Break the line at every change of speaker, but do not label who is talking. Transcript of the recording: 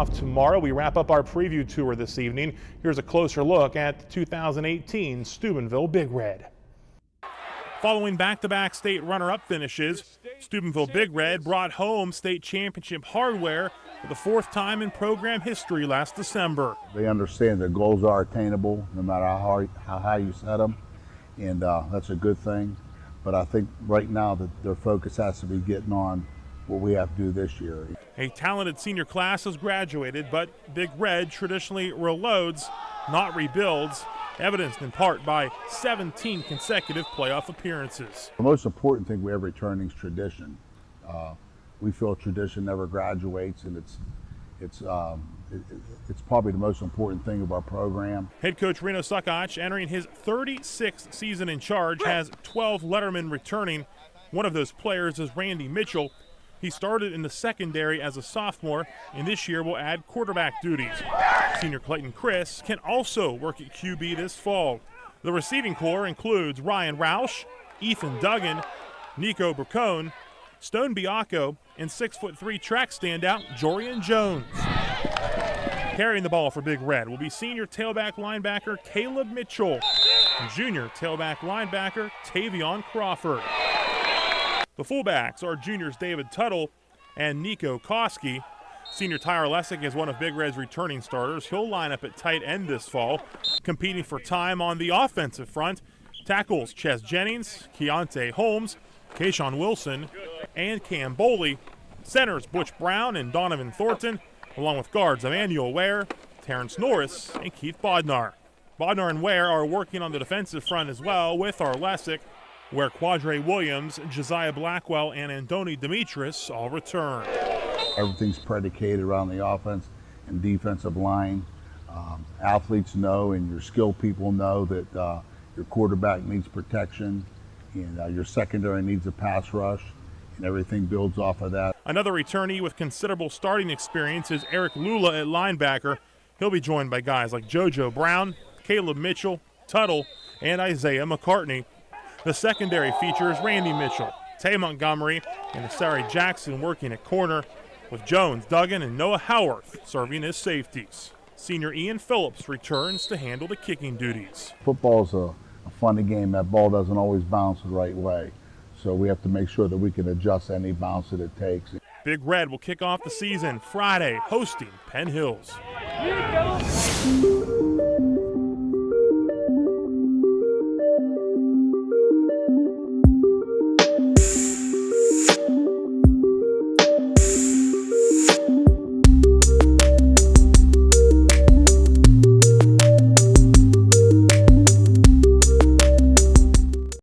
off tomorrow. We wrap up our preview tour this evening. Here's a closer look at the 2018 Steubenville Big Red. Following back-to-back state runner-up finishes, Steubenville Big Red brought home state championship hardware for the fourth time in program history last December.
They understand that goals are attainable no matter how high you set them, and that's a good thing. But I think right now that their focus has to be getting on what we have to do this year.
A talented senior class has graduated, but Big Red traditionally reloads, not rebuilds, evidenced in part by 17 consecutive playoff appearances.
The most important thing we have returning is tradition. We feel tradition never graduates, and it's probably the most important thing of our program.
Head coach Reno Suckach, entering his 36th season in charge, has 12 lettermen returning. One of those players is Randy Mitchell. He started in the secondary as a sophomore, and this year will add quarterback duties. Senior Clayton Chris can also work at QB this fall. The receiving corps includes Ryan Roush, Ethan Duggan, Nico Bracone, Stone Biacco, and 6'3" track standout Jorian Jones. Carrying the ball for Big Red will be senior tailback linebacker Caleb Mitchell and junior tailback linebacker Tavion Crawford. The fullbacks are juniors David Tuttle and Nico Koski. Senior Tyler Lessick is one of Big Red's returning starters. He'll line up at tight end this fall. Competing for time on the offensive front, tackles Ches Jennings, Keontae Holmes, Kayshawn Wilson, and Cam Boley. Centers Butch Brown and Donovan Thornton, along with guards Emmanuel Ware, Terrence Norris, and Keith Bodnar. Bodnar and Ware are working on the defensive front as well with our Lessick, where Quadre Williams, Josiah Blackwell, and Andoni Demetris all return.
Everything's predicated around the offense and defensive line. Athletes know and your skilled people know that your quarterback needs protection and your secondary needs a pass rush, and everything builds off of that.
Another returnee with considerable starting experience is Eric Lula at linebacker. He'll be joined by guys like JoJo Brown, Caleb Mitchell, Tuttle, and Isaiah McCartney. The secondary features Randy Mitchell, Tay Montgomery, and Asari Jackson working at corner, with Jones, Duggan, and Noah Howarth serving as safeties. Senior Ian Phillips returns to handle the kicking duties.
Football's a funny game. That ball doesn't always bounce the right way, so we have to make sure that we can adjust any bounce that it takes.
Big Red will kick off the season Friday, hosting Penn Hills.